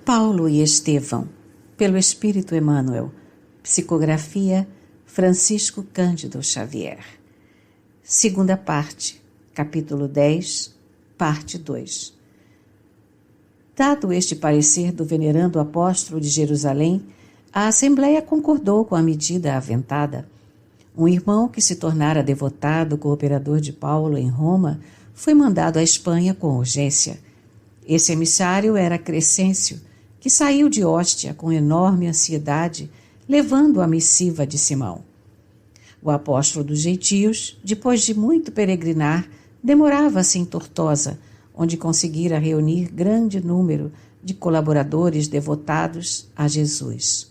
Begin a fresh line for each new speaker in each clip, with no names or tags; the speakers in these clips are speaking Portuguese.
Paulo e Estevão, pelo Espírito Emmanuel. Psicografia Francisco Cândido Xavier. Segunda parte, capítulo 10, parte 2. Dado este parecer do venerando apóstolo de Jerusalém, a Assembleia concordou com a medida aventada. Um irmão que se tornara devotado cooperador de Paulo em Roma foi mandado à Espanha com urgência. Esse emissário era Crescêncio, que saiu de Hóstia com enorme ansiedade, levando a missiva de Simão. O apóstolo dos gentios, depois de muito peregrinar, demorava-se em Tortosa, onde conseguira reunir grande número de colaboradores devotados a Jesus.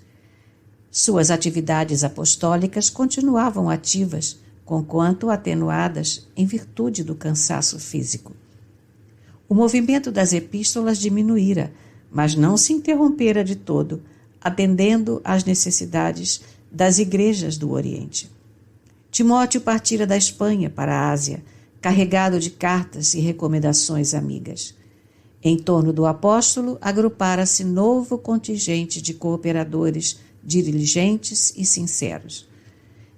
Suas atividades apostólicas continuavam ativas, conquanto atenuadas em virtude do cansaço físico. O movimento das epístolas diminuíra, mas não se interrompera de todo, atendendo às necessidades das igrejas do Oriente. Timóteo partira da Espanha para a Ásia, carregado de cartas e recomendações amigas. Em torno do apóstolo agrupara-se novo contingente de cooperadores diligentes e sinceros.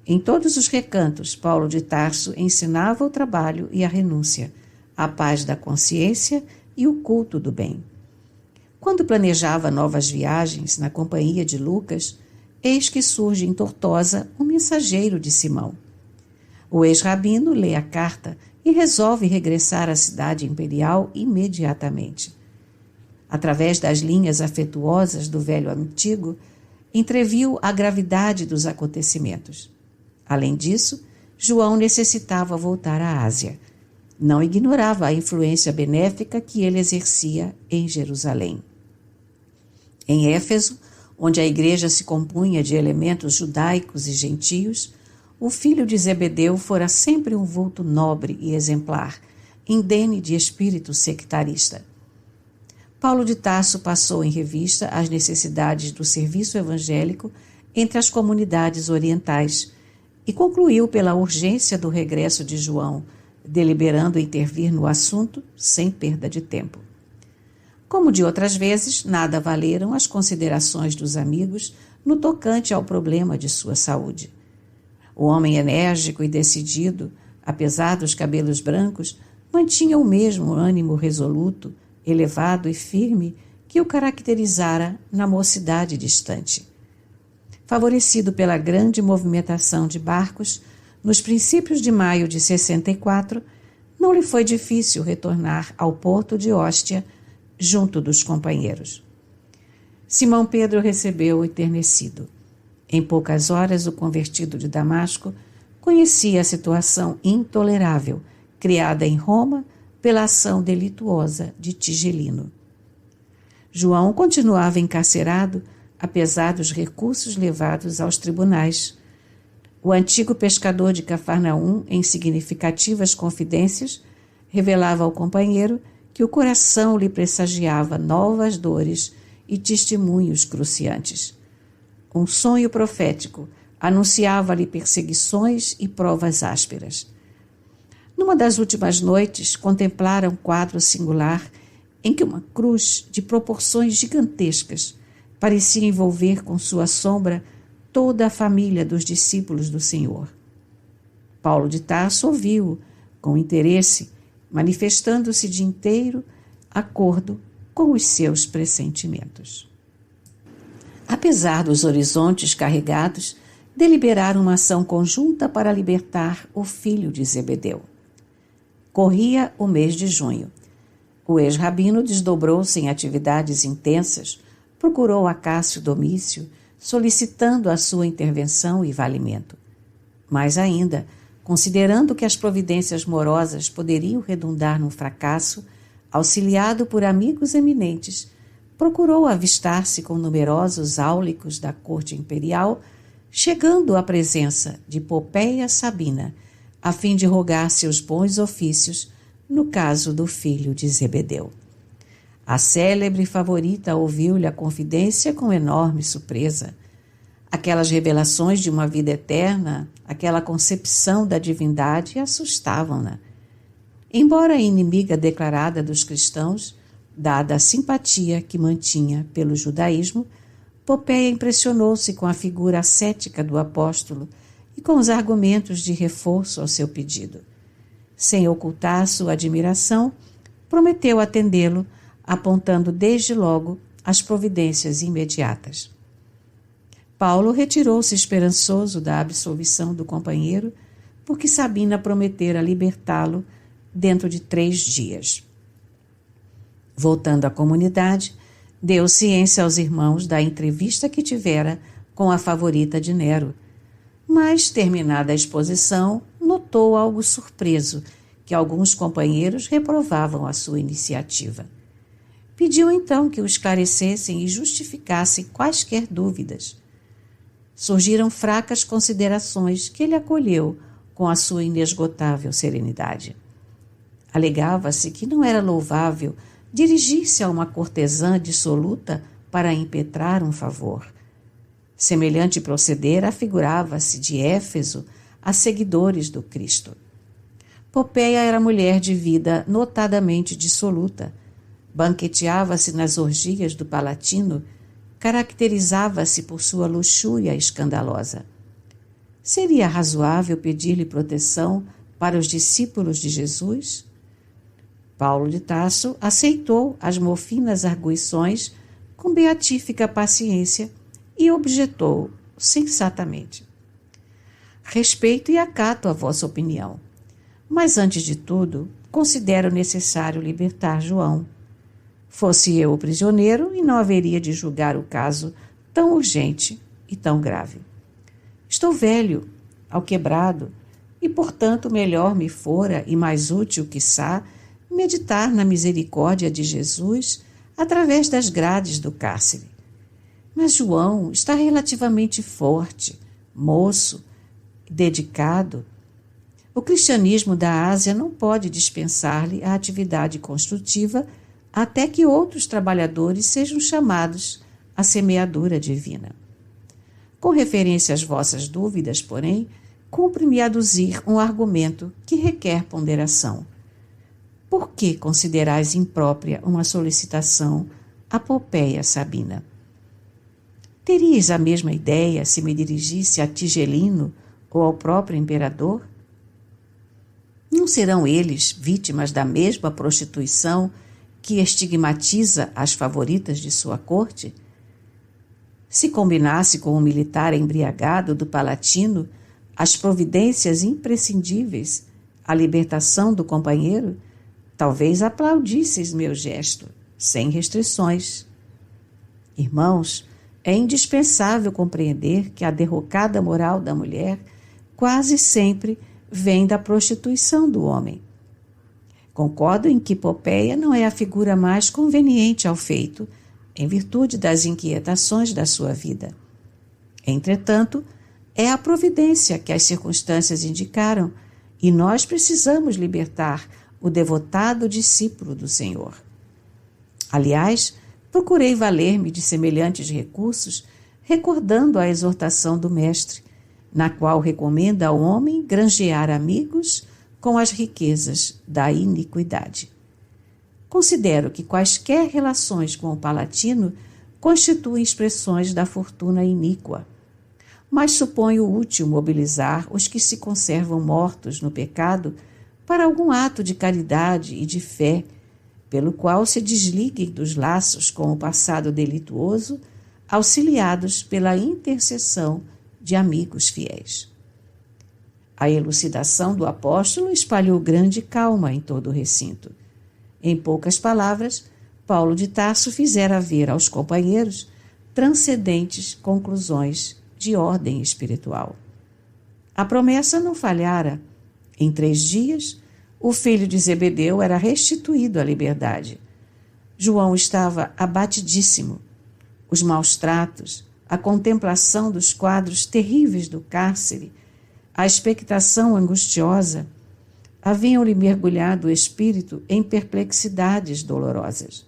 Em todos os recantos, Paulo de Tarso ensinava o trabalho e a renúncia, a paz da consciência e o culto do bem. Quando planejava novas viagens na companhia de Lucas, eis que surge em Tortosa um mensageiro de Simão. O ex-rabino lê a carta e resolve regressar à cidade imperial imediatamente. Através das linhas afetuosas do velho antigo, entreviu a gravidade dos acontecimentos. Além disso, João necessitava voltar à Ásia. Não ignorava a influência benéfica que ele exercia em Jerusalém. Em Éfeso, onde a igreja se compunha de elementos judaicos e gentios, o filho de Zebedeu fora sempre um vulto nobre e exemplar, indene de espírito sectarista. Paulo de Tarso passou em revista as necessidades do serviço evangélico entre as comunidades orientais e concluiu pela urgência do regresso de João, deliberando intervir no assunto sem perda de tempo. Como de outras vezes, nada valeram as considerações dos amigos no tocante ao problema de sua saúde. O homem enérgico e decidido, apesar dos cabelos brancos, mantinha o mesmo ânimo resoluto, elevado e firme que o caracterizara na mocidade distante. Favorecido pela grande movimentação de barcos, nos princípios de maio de 64, não lhe foi difícil retornar ao porto de Hóstia, junto dos companheiros. Simão Pedro recebeu-o enternecido. Em poucas horas, o convertido de Damasco conhecia a situação intolerável criada em Roma pela ação delituosa de Tigelino. João continuava encarcerado, apesar dos recursos levados aos tribunais. O antigo pescador de Cafarnaum, em significativas confidências, revelava ao companheiro que o coração lhe pressagiava novas dores e testemunhos cruciantes. Um sonho profético anunciava-lhe perseguições e provas ásperas. Numa das últimas noites, contemplara um quadro singular em que uma cruz de proporções gigantescas parecia envolver com sua sombra toda a família dos discípulos do Senhor. Paulo de Tarso ouviu-o com interesse, manifestando-se de inteiro acordo com os seus pressentimentos. Apesar dos horizontes carregados, deliberaram uma ação conjunta para libertar o filho de Zebedeu. Corria o mês de junho. O ex-rabino desdobrou-se em atividades intensas, procurou Acácio Domício, solicitando a sua intervenção e valimento. Mais ainda, considerando que as providências morosas poderiam redundar num fracasso, auxiliado por amigos eminentes, procurou avistar-se com numerosos áulicos da corte imperial, chegando à presença de Popeia Sabina, a fim de rogar seus bons ofícios no caso do filho de Zebedeu. A célebre favorita ouviu-lhe a confidência com enorme surpresa. Aquelas revelações de uma vida eterna, aquela concepção da divindade assustavam-na. Embora inimiga declarada dos cristãos, Dada a simpatia que mantinha pelo judaísmo, Popéia impressionou-se com a figura ascética do apóstolo e com os argumentos de reforço ao seu pedido. Sem ocultar sua admiração, prometeu atendê-lo, apontando desde logo as providências imediatas. Paulo retirou-se esperançoso da absolvição do companheiro, porque Sabina prometera libertá-lo dentro de 3 dias. Voltando à comunidade, deu ciência aos irmãos da entrevista que tivera com a favorita de Nero, mas, terminada a exposição, notou algo surpreso, que alguns companheiros reprovavam a sua iniciativa. Pediu então que o esclarecessem e justificassem quaisquer dúvidas. Surgiram fracas considerações que ele acolheu com a sua inesgotável serenidade. Alegava-se que não era louvável dirigir-se a uma cortesã dissoluta para impetrar um favor. Semelhante proceder afigurava-se de Éfeso a seguidores do Cristo. Popéia era mulher de vida notadamente dissoluta, banqueteava-se nas orgias do Palatino, caracterizava-se por sua luxúria escandalosa. Seria razoável pedir-lhe proteção para os discípulos de Jesus? Paulo de Tarso aceitou as mofinas arguições com beatífica paciência e objetou sensatamente: respeito e acato a vossa opinião, mas antes de tudo considero necessário libertar João. Fosse eu o prisioneiro e não haveria de julgar o caso tão urgente e tão grave. Estou velho, alquebrado, e portanto melhor me fora e mais útil, quiçá, meditar na misericórdia de Jesus através das grades do cárcere. Mas João está relativamente forte, moço, dedicado. O cristianismo da Ásia não pode dispensar-lhe a atividade construtiva até que outros trabalhadores sejam chamados à semeadura divina. Com referência às vossas dúvidas, porém, cumpre-me aduzir um argumento que requer ponderação. Por que considerais imprópria uma solicitação a Popéia Sabina? Teríeis a mesma ideia se me dirigisse a Tigelino ou ao próprio imperador? Não serão eles vítimas da mesma prostituição que estigmatiza as favoritas de sua corte? Se combinasse com o militar embriagado do Palatino as providências imprescindíveis à libertação do companheiro, talvez aplaudisseis meu gesto, sem restrições. Irmãos, é indispensável compreender que a derrocada moral da mulher quase sempre vem da prostituição do homem. Concordo em que Popéia não é a figura mais conveniente ao feito, em virtude das inquietações da sua vida. Entretanto, é a providência que as circunstâncias indicaram, e nós precisamos libertar o devotado discípulo do Senhor. Aliás, procurei valer-me de semelhantes recursos, recordando a exortação do Mestre, na qual recomenda ao homem granjear amigos com as riquezas da iniquidade. Considero que quaisquer relações com o Palatino constituem expressões da fortuna iníqua, mas suponho útil mobilizar os que se conservam mortos no pecado para algum ato de caridade e de fé, pelo qual se desliguem dos laços com o passado delituoso, auxiliados pela intercessão de amigos fiéis. A elucidação do apóstolo espalhou grande calma em todo o recinto. Em poucas palavras, Paulo de Tarso fizera ver aos companheiros transcendentes conclusões de ordem espiritual. A promessa não falhara. Em 3 dias, o filho de Zebedeu era restituído à liberdade. João estava abatidíssimo. Os maus tratos, a contemplação dos quadros terríveis do cárcere, a expectação angustiosa, haviam-lhe mergulhado o espírito em perplexidades dolorosas.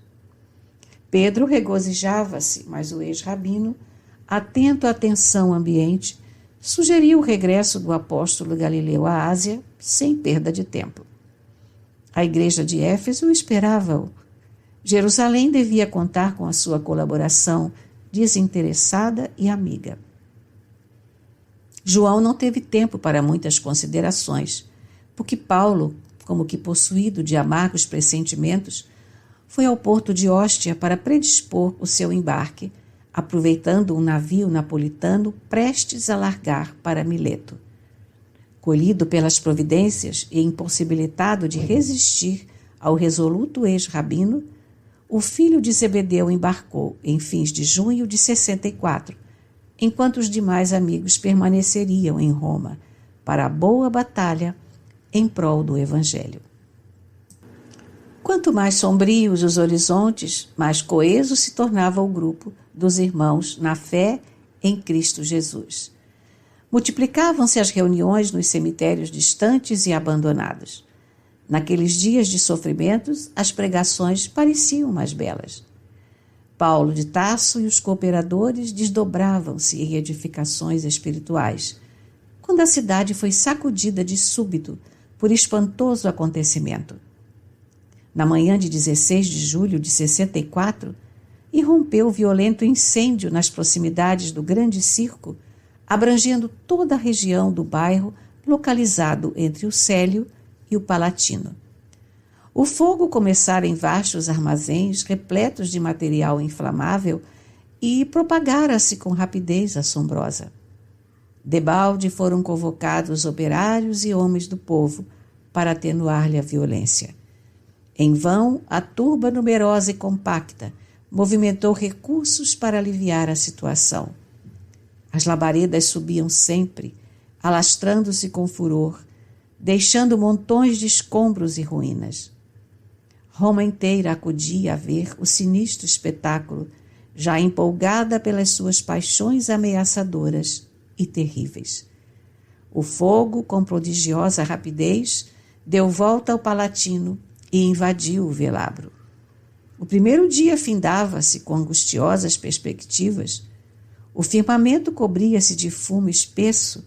Pedro regozijava-se, mas o ex-rabino, atento à tensão ambiente, sugeriu o regresso do apóstolo Galileu à Ásia sem perda de tempo. A igreja de Éfeso esperava-o. Jerusalém devia contar com a sua colaboração desinteressada e amiga. João não teve tempo para muitas considerações, porque Paulo, como que possuído de amargos pressentimentos, foi ao porto de Óstia para predispor o seu embarque, aproveitando um navio napolitano prestes a largar para Mileto. Colhido pelas providências e impossibilitado de resistir ao resoluto ex-rabino, o filho de Zebedeu embarcou em fins de junho de 64, enquanto os demais amigos permaneceriam em Roma para a boa batalha em prol do Evangelho. Quanto mais sombrios os horizontes, mais coeso se tornava o grupo dos irmãos na fé em Cristo Jesus. Multiplicavam-se as reuniões nos cemitérios distantes e abandonados. Naqueles dias de sofrimentos, as pregações pareciam mais belas. Paulo de Tarso e os cooperadores desdobravam-se em edificações espirituais, quando a cidade foi sacudida de súbito por espantoso acontecimento. Na manhã de 16 de julho de 64, irrompeu violento incêndio nas proximidades do Grande Circo, abrangendo toda a região do bairro localizado entre o Célio e o Palatino. O fogo começara em vastos armazéns repletos de material inflamável e propagara-se com rapidez assombrosa. Debalde foram convocados operários e homens do povo para atenuar-lhe a violência. Em vão, a turba numerosa e compacta movimentou recursos para aliviar a situação. As labaredas subiam sempre, alastrando-se com furor, deixando montões de escombros e ruínas. Roma inteira acudia a ver o sinistro espetáculo, já empolgada pelas suas paixões ameaçadoras e terríveis. O fogo, com prodigiosa rapidez, deu volta ao Palatino e invadiu o velabro. O primeiro dia findava-se com angustiosas perspectivas. O firmamento cobria-se de fumo espesso,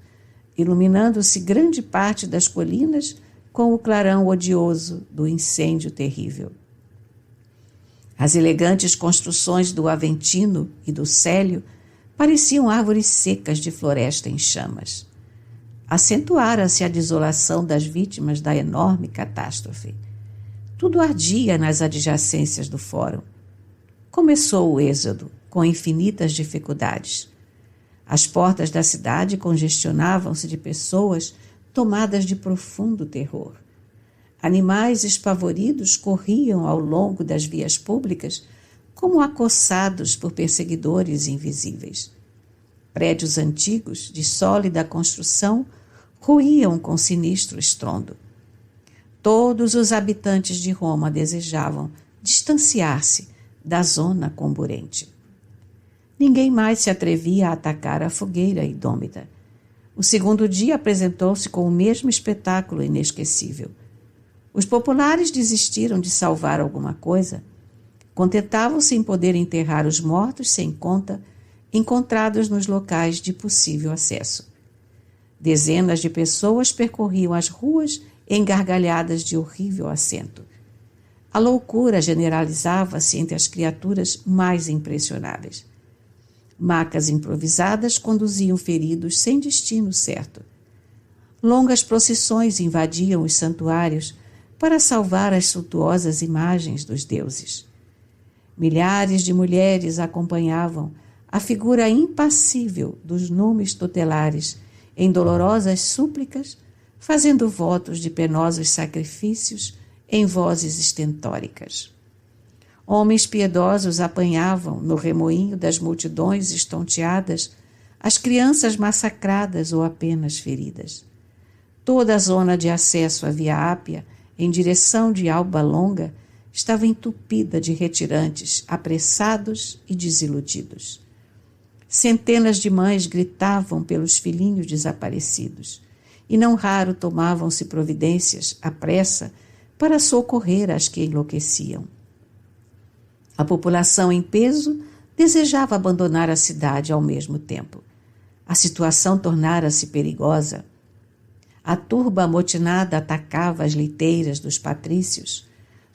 iluminando-se grande parte das colinas com o clarão odioso do incêndio terrível. As elegantes construções do Aventino e do Célio pareciam árvores secas de floresta em chamas. Acentuara-se a desolação das vítimas da enorme catástrofe. Tudo ardia nas adjacências do fórum. Começou o êxodo, com infinitas dificuldades. As portas da cidade congestionavam-se de pessoas tomadas de profundo terror. Animais espavoridos corriam ao longo das vias públicas como acossados por perseguidores invisíveis. Prédios antigos, de sólida construção, ruíam com sinistro estrondo. Todos os habitantes de Roma desejavam distanciar-se da zona comburente. Ninguém mais se atrevia a atacar a fogueira indômita. O segundo dia apresentou-se com o mesmo espetáculo inesquecível. Os populares desistiram de salvar alguma coisa. Contentavam-se em poder enterrar os mortos sem conta, encontrados nos locais de possível acesso. Dezenas de pessoas percorriam as ruas engargalhadas de horrível acento. A loucura generalizava-se entre as criaturas mais impressionáveis. Macas improvisadas conduziam feridos sem destino certo. Longas procissões invadiam os santuários para salvar as suntuosas imagens dos deuses. Milhares de mulheres acompanhavam a figura impassível dos numes tutelares em dolorosas súplicas, fazendo votos de penosos sacrifícios em vozes estentóricas. Homens piedosos apanhavam, no remoinho das multidões estonteadas, as crianças massacradas ou apenas feridas. Toda a zona de acesso à Via Ápia, em direção de Alba Longa, estava entupida de retirantes, apressados e desiludidos. Centenas de mães gritavam pelos filhinhos desaparecidos, e não raro tomavam-se providências, à pressa, para socorrer as que enlouqueciam. A população em peso desejava abandonar a cidade ao mesmo tempo. A situação tornara-se perigosa. A turba amotinada atacava as liteiras dos patrícios,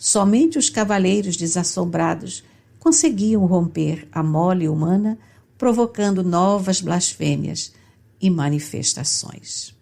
Somente os cavaleiros desassombrados conseguiam romper a mole humana, provocando novas blasfêmias e manifestações.